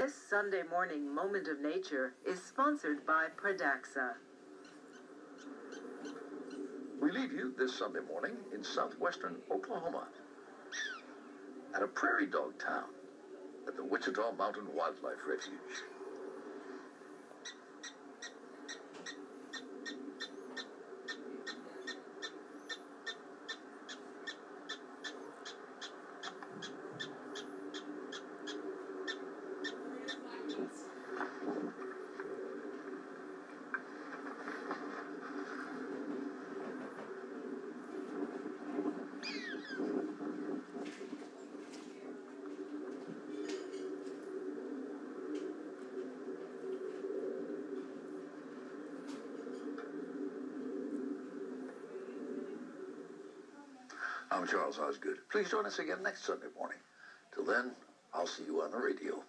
This Sunday morning moment of nature is sponsored by Pradaxa. We leave you this Sunday morning in southwestern Oklahoma at a prairie dog town at the Wichita Mountain Wildlife Refuge. I'm Charles Osgood. Please join us again next Sunday morning. Till then, I'll see you on the radio.